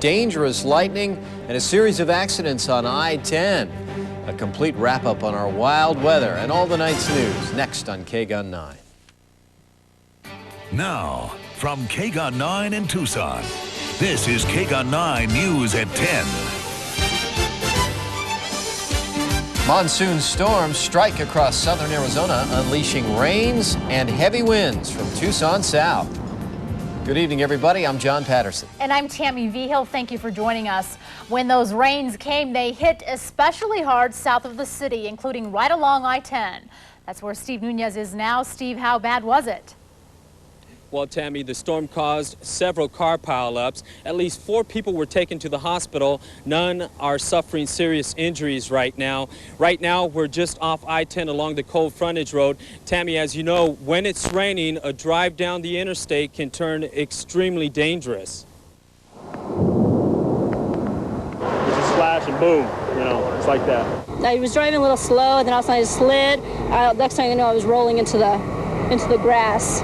dangerous lightning, and a series of accidents on I-10. A complete wrap-up on our wild weather and all the night's news next on KGUN 9. Now, from KGUN 9 in Tucson, this is KGUN 9 News at 10. Monsoon storms strike across southern Arizona, unleashing rains and heavy winds from Tucson south. Good evening, everybody. I'm John Patterson. And I'm Tammy Vigil. Thank you for joining us. When those rains came, they hit especially hard south of the city, including right along I-10. That's where Steve Nunez is now. Steve, how bad was it? Well, Tammy, the storm caused several car pileups. At least 4 people were taken to the hospital. None are suffering serious injuries right now. Right now, we're just off I-10 along the cold frontage road. Tammy, as you know, when it's raining, a drive down the interstate can turn extremely dangerous. It's a splash and boom, you know, it's like that. I was driving a little slow, and then all of a sudden I slid. Next thing I know, I was rolling into the grass.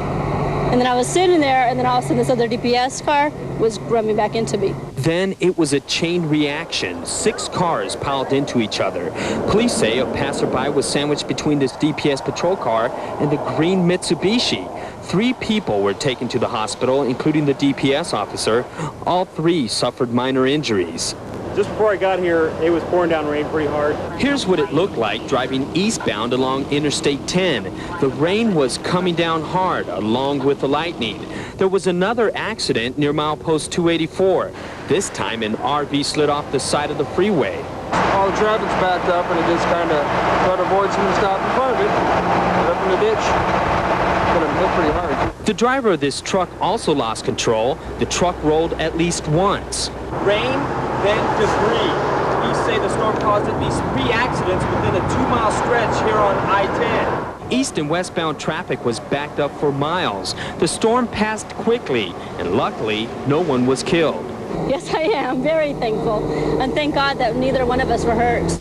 And then I was sitting there, and then all of a sudden this other DPS car was running back into me. Then it was a chain reaction. 6 cars piled into each other. Police say a passerby was sandwiched between this DPS patrol car and the green Mitsubishi. 3 people were taken to the hospital, including the DPS officer. All 3 suffered minor injuries. Just before I got here, it was pouring down rain pretty hard. Here's what it looked like driving eastbound along Interstate 10. The rain was coming down hard, along with the lightning. There was another accident near milepost 284. This time, an RV slid off the side of the freeway. All the traffic's backed up, and it just kind of tried to avoid someone stopping in front of it. Right up in the ditch. Gonna hit pretty hard. The driver of this truck also lost control. The truck rolled at least once. Rain, then debris. Police say the storm caused at least 3 accidents within a 2-mile stretch here on I-10. East and westbound traffic was backed up for miles. The storm passed quickly, and luckily, no one was killed. Yes, I am. Very thankful. And thank God that neither one of us were hurt.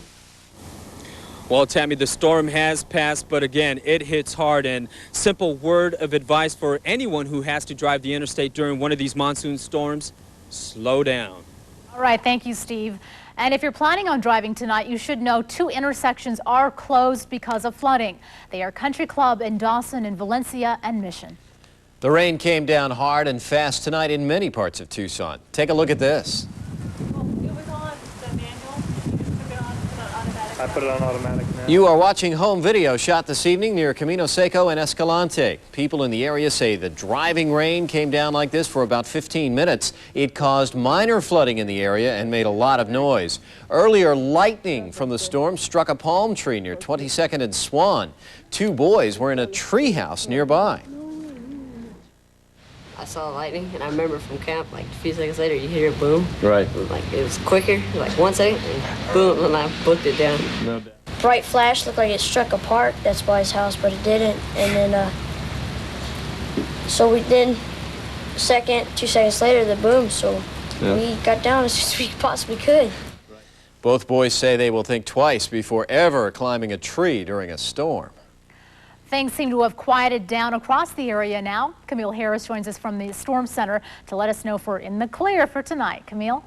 Well, Tammy, the storm has passed, but again, it hits hard. And simple word of advice for anyone who has to drive the interstate during one of these monsoon storms: slow down. All right, thank you, Steve. And if you're planning on driving tonight, you should know 2 intersections are closed because of flooding. They are Country Club in Dawson and Valencia and Mission. The rain came down hard and fast tonight in many parts of Tucson. Take a look at this. I put it on automatic now. You are watching home video shot this evening near Camino Seco and Escalante. People in the area say the driving rain came down like this for about 15 minutes. It caused minor flooding in the area and made a lot of noise. Earlier, lightning from the storm struck a palm tree near 22nd and Swan. 2 boys were in a treehouse nearby. I saw lightning, and I remember from camp, like a few seconds later, you hear a boom. Right. Like it was quicker, like 1 second, and boom, and I booked it down. No doubt. Bright flash, looked like it struck a park. That's by his house, but it didn't. And then, so we did. 2 seconds later, the boom. So we got down as soon as we possibly could. Both boys say they will think twice before ever climbing a tree during a storm. Things seem to have quieted down across the area now. Camille Harris joins us from the Storm Center to let us know if we're in the clear for tonight. Camille?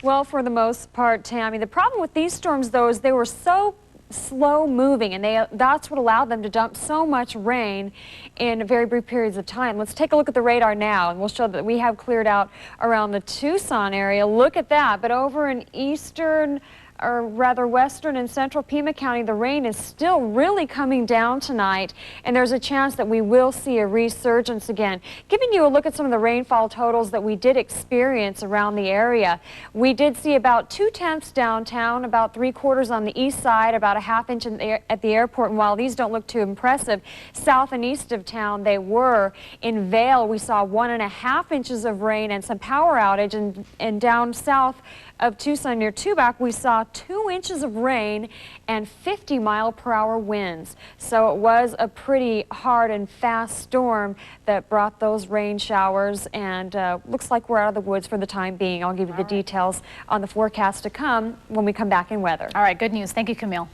Well, for the most part, Tammy, the problem with these storms, though, is they were so slow moving, and that's what allowed them to dump so much rain in very brief periods of time. Let's take a look at the radar now, and we'll show that we have cleared out around the Tucson area. Look at that. But over in eastern, or rather western and central Pima County, the rain is still really coming down tonight, and there's a chance that we will see a resurgence again. Giving you a look at some of the rainfall totals that we did experience around the area. We did see about 2/10 downtown, about 3/4 on the east side, about a 1/2 inch at the airport, and while these don't look too impressive, south and east of town they were. In Vail, we saw 1.5 inches of rain and some power outage, and down south of Tucson near Tubac, we saw 2 inches of rain and 50-mile-per-hour winds. So it was a pretty hard and fast storm that brought those rain showers, and looks like we're out of the woods for the time being. I'll give you the details on the forecast to come when we come back in weather. All right, good news. Thank you, Camille.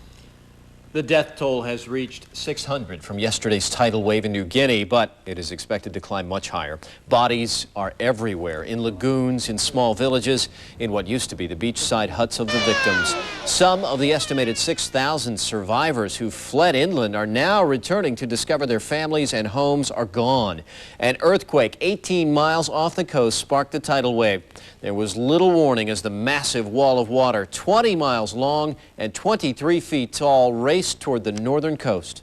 The death toll has reached 600 from yesterday's tidal wave in New Guinea, but it is expected to climb much higher. Bodies are everywhere, in lagoons, in small villages, in what used to be the beachside huts of the victims. Some of the estimated 6,000 survivors who fled inland are now returning to discover their families and homes are gone. An earthquake 18 miles off the coast sparked the tidal wave. There was little warning as the massive wall of water, 20 miles long and 23 feet tall, raced toward the northern coast.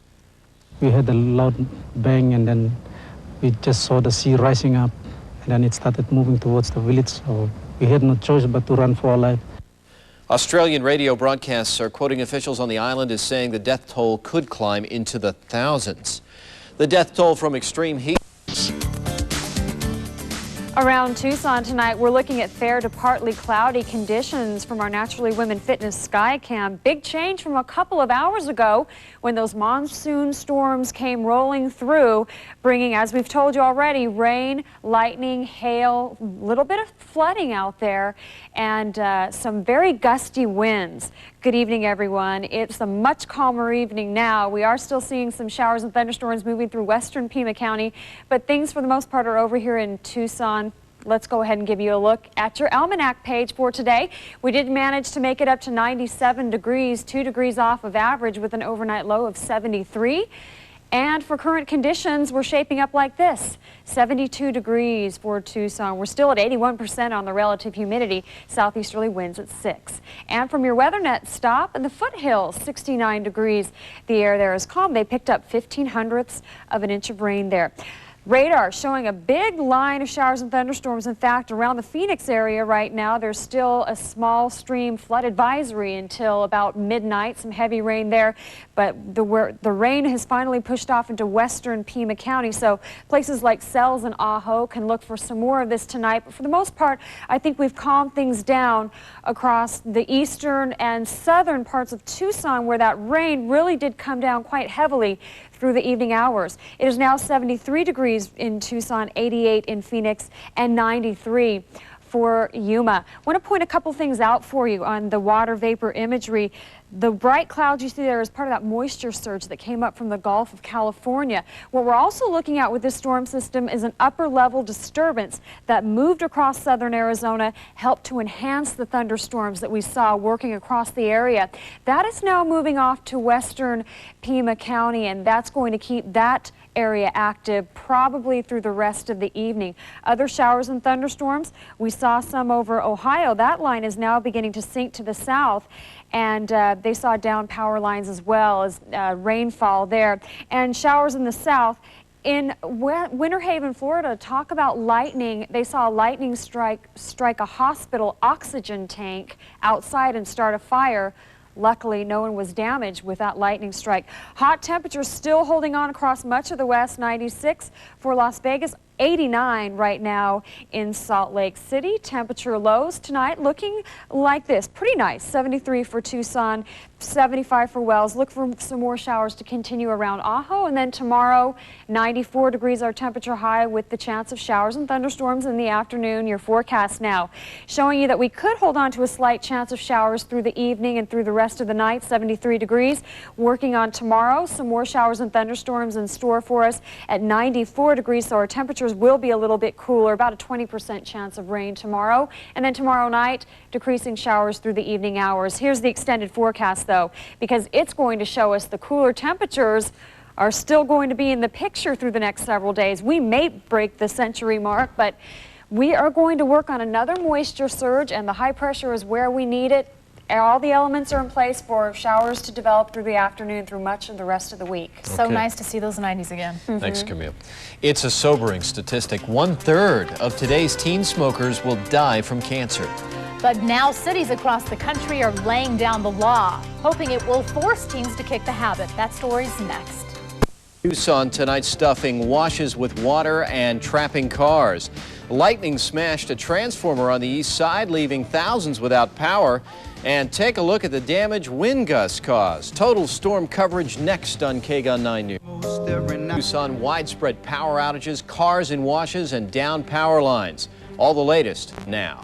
We had a loud bang, and then we just saw the sea rising up, and then it started moving towards the village, so we had no choice but to run for our life. Australian radio broadcasts are quoting officials on the island as saying the death toll could climb into the thousands. The death toll from extreme heat. Around Tucson tonight, we're looking at fair to partly cloudy conditions from our Naturally Women Fitness Sky Cam. Big change from a couple of hours ago when those monsoon storms came rolling through, bringing, as we've told you already, rain, lightning, hail, a little bit of flooding out there, and some very gusty winds. Good evening, everyone. It's a much calmer evening now. We are still seeing some showers and thunderstorms moving through western Pima County, but things for the most part are over here in Tucson. Let's go ahead and give you a look at your almanac page for today. We did manage to make it up to 97 degrees, 2 degrees off of average with an overnight low of 73. And for current conditions, we're shaping up like this. 72 degrees for Tucson. We're still at 81% on the relative humidity. Southeasterly winds at 6. And from your WeatherNet stop in the Foothills, 69 degrees. The air there is calm. They picked up 0.15 of an inch of rain there. Radar showing a big line of showers and thunderstorms. In fact, around the Phoenix area right now, there's still a small stream flood advisory until about midnight. Some heavy rain there, but the rain has finally pushed off into western Pima County, so places like Sells and Ajo can look for some more of this tonight. But for the most part, I think we've calmed things down across the eastern and southern parts of Tucson, where that rain really did come down quite heavily through the evening hours. It is now 73 degrees in Tucson, 88 in Phoenix, and 93 for Yuma. I want to point a couple things out for you on the water vapor imagery. The bright clouds you see there is part of that moisture surge that came up from the Gulf of California. What we're also looking at with this storm system is an upper level disturbance that moved across southern Arizona, helped to enhance the thunderstorms that we saw working across the area. That is now moving off to western Pima County, and that's going to keep that area active probably through the rest of the evening. Other showers and thunderstorms, we saw some over Ohio. That line is now beginning to sink to the south, and they saw down power lines as well as rainfall there. And showers in the south. In Winter Haven, Florida, talk about lightning. They saw a lightning strike a hospital oxygen tank outside and start a fire. Luckily, no one was damaged with that lightning strike. Hot temperatures still holding on across much of the west. 96 for Las Vegas, 89 right now in Salt Lake City. Temperature lows tonight looking like this. Pretty nice. 73 for Tucson, 75 for Wells. Look for some more showers to continue around Ajo. And then tomorrow, 94 degrees our temperature high with the chance of showers and thunderstorms in the afternoon. Your forecast now showing you that we could hold on to a slight chance of showers through the evening and through the rest of the night. 73 degrees. Working on tomorrow, some more showers and thunderstorms in store for us at 94 degrees. So our temperatures will be a little bit cooler, about a 20% chance of rain tomorrow. And then tomorrow night, decreasing showers through the evening hours. Here's the extended forecast, though, because it's going to show us the cooler temperatures are still going to be in the picture through the next several days. We may break the century mark, but we are going to work on another moisture surge, and the high pressure is where we need it. All the elements are in place for showers to develop through the afternoon through much of the rest of the week. Okay. So nice to see those 90s again. Thanks, Camille. It's a sobering statistic. 1/3 of today's teen smokers will die from cancer. But now cities across the country are laying down the law, hoping it will force teens to kick the habit. That story's next. Tucson tonight, stuffing washes with water and trapping cars. Lightning smashed a transformer on the east side, leaving thousands without power. And take a look at the damage wind gusts caused. Total storm coverage next on KGUN 9 News. Tucson, widespread power outages, cars in washes, and down power lines. All the latest now.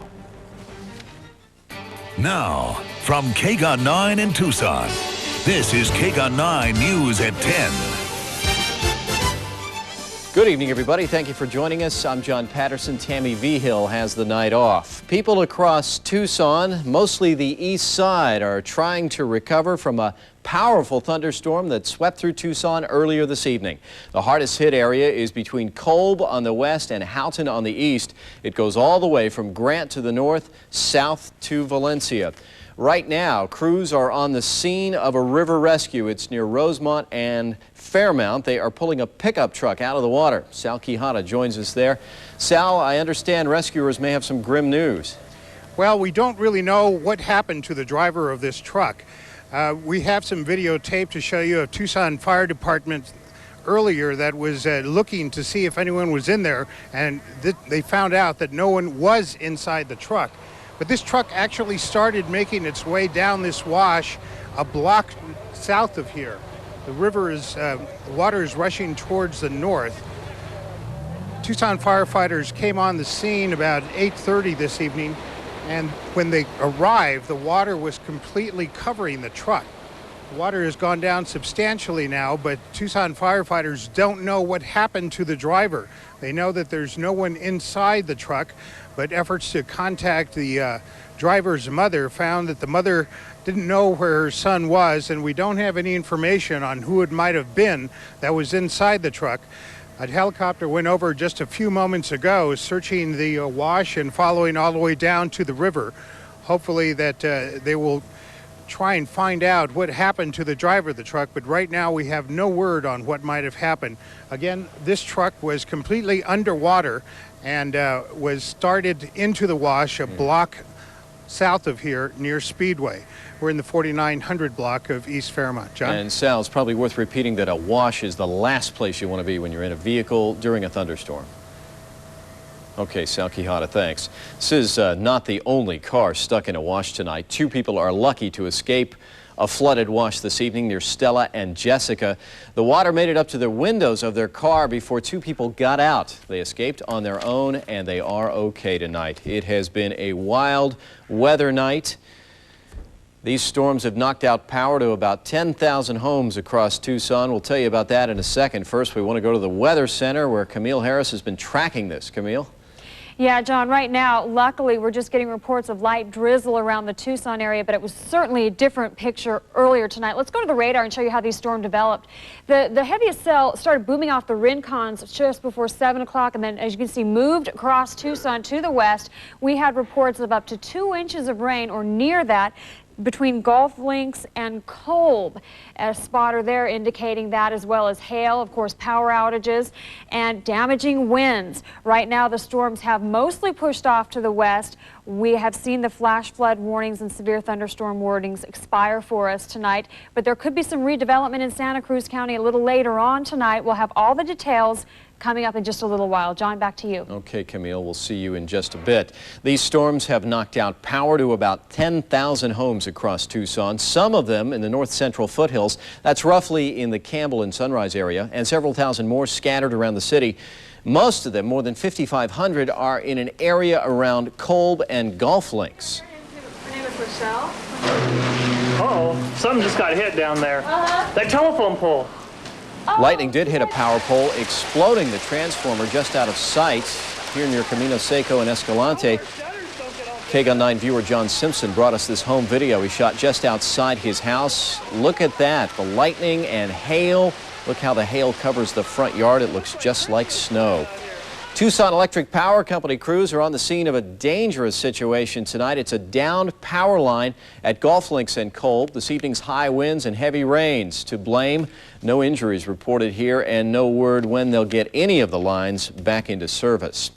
Now, from KGUN 9 in Tucson, This is KGUN 9 News at 10. Good evening, everybody. Thank you for joining us. I'm John Patterson. Tammy Vigil has the night off. People across Tucson, mostly the east side, are trying to recover from a powerful thunderstorm that swept through Tucson earlier this evening. The hardest hit area is between Kolb on the west and Houghton on the east. It goes all the way from Grant to the north, south to Valencia. Right now, crews are on the scene of a river rescue. It's near Rosemont and Fairmount. They are pulling a pickup truck out of the water. Sal Quijada joins us there. Sal, I understand rescuers may have some grim news. Well, we don't really know what happened to the driver of this truck. We have some videotape to show you of Tucson Fire Department earlier that was looking to see if anyone was in there, and they found out that no one was inside the truck. But this truck actually started making its way down this wash a block south of here. The river is, the water is rushing towards the north. Tucson firefighters came on the scene about 8:30 this evening, and when they arrived, the water was completely covering the truck. The water has gone down substantially now, but Tucson firefighters don't know what happened to the driver. They know that there's no one inside the truck, but efforts to contact the driver's mother found that the mother didn't know where her son was, and we don't have any information on who it might have been that was inside the truck. A helicopter went over just a few moments ago, searching the wash and following all the way down to the river. Hopefully that they will try and find out what happened to the driver of the truck, but right now we have no word on what might have happened. Again, this truck was completely underwater and was started into the wash a block south of here near Speedway. We're in the 4900 block of East Fairmont. John? And Sal, it's probably worth repeating that a wash is the last place you want to be when you're in a vehicle during a thunderstorm. Okay, Sal Quijada, thanks. This is not the only car stuck in a wash tonight. Two people are lucky to escape a flooded wash this evening near Stella and Jessica. The water made it up to the windows of their car before two people got out. They escaped on their own, and they are okay tonight. It has been a wild weather night. These storms have knocked out power to about 10,000 homes across Tucson. We'll tell you about that in a second. First, we want to go to the Weather Center where Camille Harris has been tracking this. Camille? Yeah, John, right now, luckily, we're just getting reports of light drizzle around the Tucson area, but it was certainly a different picture earlier tonight. Let's go to the radar and show you how these storms developed. The heaviest cell started booming off the rincons just before 7 o'clock, and then, as you can see, moved across Tucson to the west. We had reports of up to 2 inches of rain or near that between Golf Links and Kolb. A spotter there indicating that, as well as hail, of course, power outages and damaging winds. Right now, the storms have mostly pushed off to the west. We have seen the flash flood warnings and severe thunderstorm warnings expire for us tonight, but there could be some redevelopment in Santa Cruz County a little later on tonight. We'll have all the details coming up in just a little while. John, back to you. Okay, Camille, we'll see you in just a bit. These storms have knocked out power to about 10,000 homes across Tucson, some of them in the north central foothills. That's roughly in the Campbell and Sunrise area, and several thousand more scattered around the city. Most of them, more than 5,500, are in an area around Kolb and Golf Links. Her name is Michelle. Uh-oh, something just got hit down there. That telephone pole. Lightning did hit a power pole, exploding the transformer just out of sight here near Camino Seco and Escalante. KGUN 9 viewer John Simpson brought us this home video he shot just outside his house. Look at that, the lightning and hail. Look how the hail covers the front yard. It looks just like snow. Tucson Electric Power Company crews are on the scene of a dangerous situation tonight. It's a downed power line at Golf Links and Kolb. This evening's high winds and heavy rains to blame. No injuries reported here and no word when they'll get any of the lines back into service.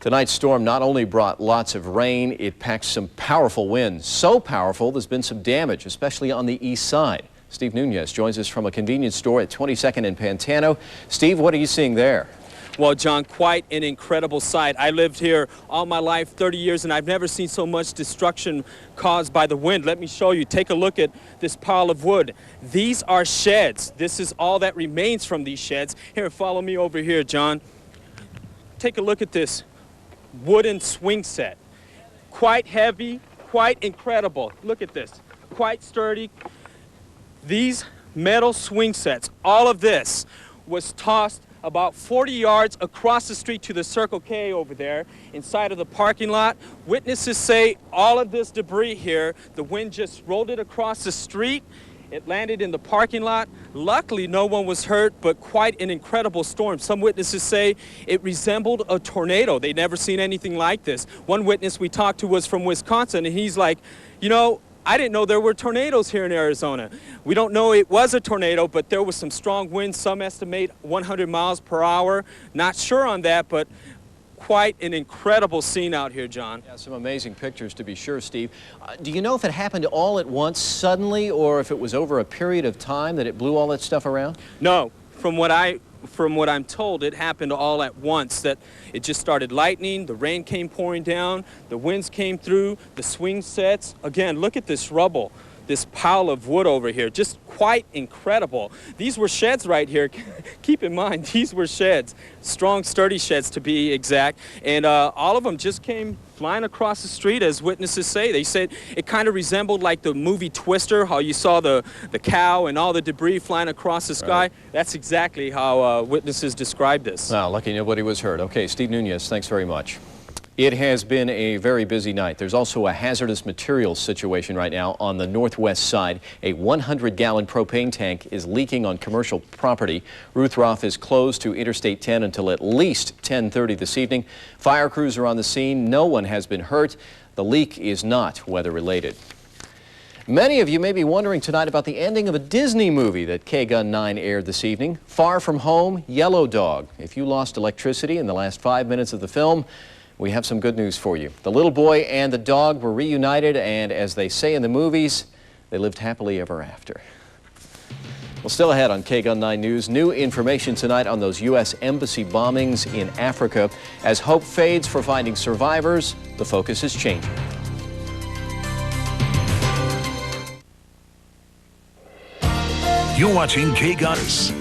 Tonight's storm not only brought lots of rain, it packed some powerful winds. So powerful there's been some damage, especially on the east side. Steve Nunez joins us from a convenience store at 22nd and Pantano. Steve, what are you seeing there? Well, John, quite an incredible sight. I lived here all my life, 30 years, and I've never seen so much destruction caused by the wind. Let me show you. Take a look at this pile of wood. These are sheds. This is all that remains from these sheds. Here, follow me over here, John. Take a look at this wooden swing set. Quite heavy, quite incredible. Look at this. Quite sturdy. These metal swing sets, all of this was tossed about 40 yards across the street to the Circle K over there inside of the parking lot. Witnesses say all of this debris here, the wind just rolled it across the street. It landed in the parking lot. Luckily, no one was hurt, but quite an incredible storm. Some witnesses say it resembled a tornado. They'd never seen anything like this. One witness we talked to was from Wisconsin, and he's like, you know, I didn't know there were tornadoes here in Arizona. We don't know it was a tornado, but there was some strong winds. Some estimate 100 miles per hour. Not sure on that, but quite an incredible scene out here, John. Yeah, some amazing pictures to be sure, Steve. Do you know if it happened all at once, suddenly, or if it was over a period of time that it blew all that stuff around? No, from what I'm told, it happened all at once, that it just started lightning, the rain came pouring down, the winds came through, the swing sets. Again, look at this rubble, this pile of wood over here, just quite incredible. These were sheds right here. Keep in mind, these were sheds, strong, sturdy sheds to be exact, and all of them just came flying across the street, as witnesses say. They said it kind of resembled like the movie Twister, how you saw the cow and all the debris flying across the sky. Right. That's exactly how witnesses described this. Wow, lucky nobody was hurt. Okay, Steve Nunez, thanks very much. It has been a very busy night. There's also a hazardous materials situation right now on the northwest side. A 100-gallon propane tank is leaking on commercial property. Ruth Roth is closed to Interstate 10 until at least 10:30 this evening. Fire crews are on the scene. No one has been hurt. The leak is not weather-related. Many of you may be wondering tonight about the ending of a Disney movie that KGUN 9 aired this evening. Far From Home, Yellow Dog. If you lost electricity in the last 5 minutes of the film, we have some good news for you. The little boy and the dog were reunited, and as they say in the movies, they lived happily ever after. Well, still ahead on KGUN 9 News, new information tonight on those U.S. embassy bombings in Africa. As hope fades for finding survivors, the focus is changing. You're watching KGUN.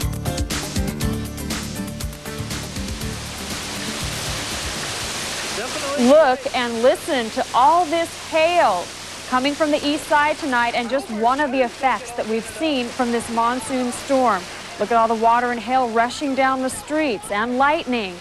Look and listen to all this hail coming from the east side tonight, and just one of the effects that we've seen from this monsoon storm. Look at all the water and hail rushing down the streets, and lightning.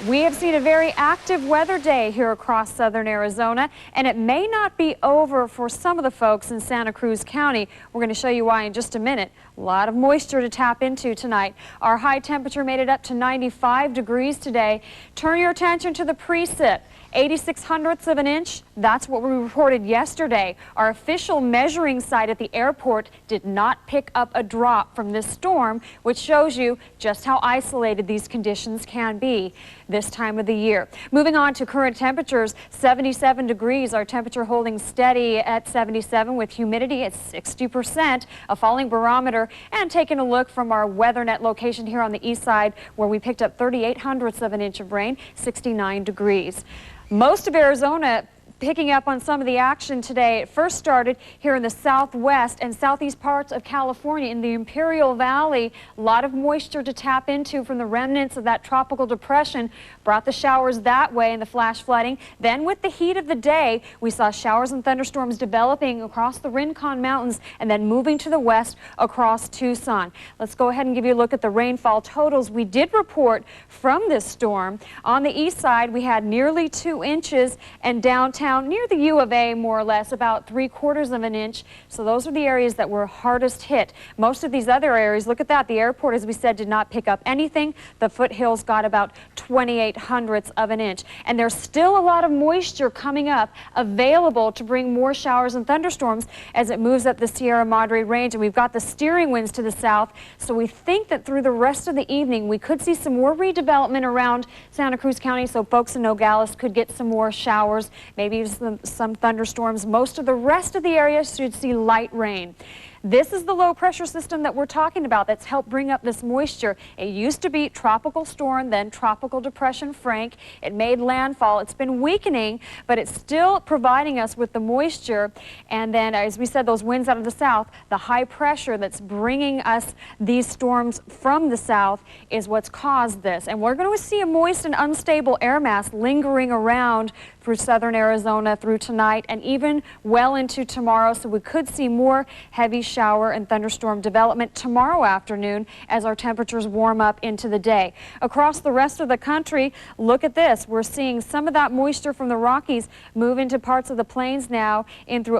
We have seen a very active weather day here across southern Arizona, and it may not be over for some of the folks in Santa Cruz County. We're going to show you why in just a minute. A lot of moisture to tap into tonight. Our high temperature made it up to 95 degrees today. Turn your attention to the precip. 86/100ths of an inch, that's what we reported yesterday. Our official measuring site at the airport did not pick up a drop from this storm, which shows you just how isolated these conditions can be this time of the year. Moving on to current temperatures, 77 degrees, our temperature holding steady at 77 with humidity at 60%, a falling barometer, and taking a look from our WeatherNet location here on the east side where we picked up 38/100ths of an inch of rain, 69 degrees. Most of Arizona picking up on some of the action today. It first started here in the southwest and southeast parts of California in the Imperial Valley. A lot of moisture to tap into from the remnants of that tropical depression brought the showers that way and the flash flooding. Then with the heat of the day, we saw showers and thunderstorms developing across the Rincon Mountains and then moving to the west across Tucson. Let's go ahead and give you a look at the rainfall totals we did report from this storm. On the east side, we had nearly 2 inches, and downtown near the U of A, more or less, about 3/4 of an inch. So those are the areas that were hardest hit. Most of these other areas, look at that. The airport, as we said, did not pick up anything. The foothills got about 28/100ths of an inch. And there's still a lot of moisture coming up available to bring more showers and thunderstorms as it moves up the Sierra Madre range. And we've got the steering winds to the south. So we think that through the rest of the evening, we could see some more redevelopment around Santa Cruz County. So folks in Nogales could get some more showers, maybe some thunderstorms. Most of the rest of the area should see light rain. This is the low pressure system that we're talking about that's helped bring up this moisture. It used to be Tropical Storm, then Tropical Depression Frank. It made landfall. It's been weakening, but it's still providing us with the moisture. And then, as we said, those winds out of the south, the high pressure that's bringing us these storms from the south is what's caused this. And we're going to see a moist and unstable air mass lingering around through southern Arizona through tonight and even well into tomorrow. So we could see more heavy shower and thunderstorm development tomorrow afternoon as our temperatures warm up into the day. Across the rest of the country, look at this. We're seeing some of that moisture from the Rockies move into parts of the plains now, in through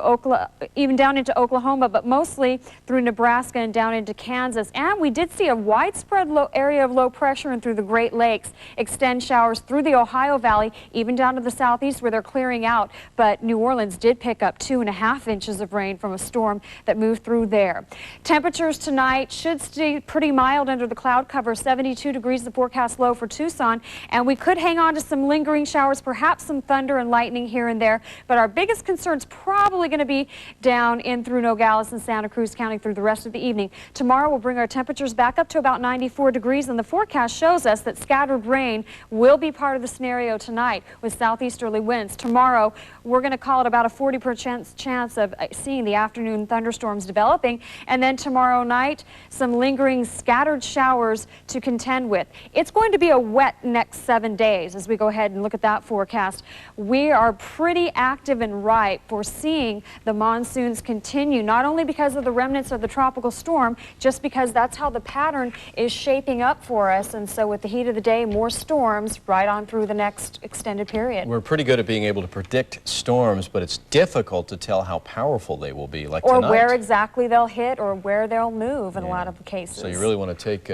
even down into Oklahoma, but mostly through Nebraska and down into Kansas. And we did see a widespread area of low pressure and through the Great Lakes extend showers through the Ohio Valley, even down to the southeast where they're clearing out. But New Orleans did pick up 2.5 inches of rain from a storm that moved through there. Temperatures tonight should stay pretty mild under the cloud cover. 72 degrees the forecast low for Tucson, and we could hang on to some lingering showers, perhaps some thunder and lightning here and there. But our biggest concern is probably going to be down in through Nogales and Santa Cruz County through the rest of the evening. Tomorrow we'll bring our temperatures back up to about 94 degrees, and the forecast shows us that scattered rain will be part of the scenario tonight with southeasterly winds. Tomorrow we're going to call it about a 40% chance of seeing the afternoon thunderstorms developing, and then tomorrow night some lingering scattered showers to contend with. It's going to be a wet next 7 days as we go ahead and look at that forecast. We are pretty active and ripe for seeing the monsoons continue, not only because of the remnants of the tropical storm, just because that's how the pattern is shaping up for us. And so with the heat of the day, more storms right on through the next extended period. We're pretty good at being able to predict storms, but it's difficult to tell how powerful they will be, like or tonight. Where exactly they'll hit or where they'll move in a lot of cases. So you really want to take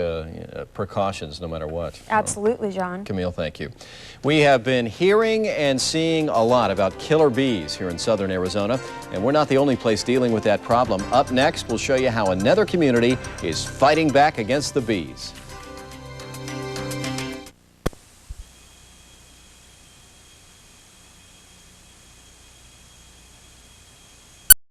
precautions no matter what. Absolutely, John. Camille, thank you. We have been hearing and seeing a lot about killer bees here in southern Arizona, and we're not the only place dealing with that problem. Up next, we'll show you how another community is fighting back against the bees.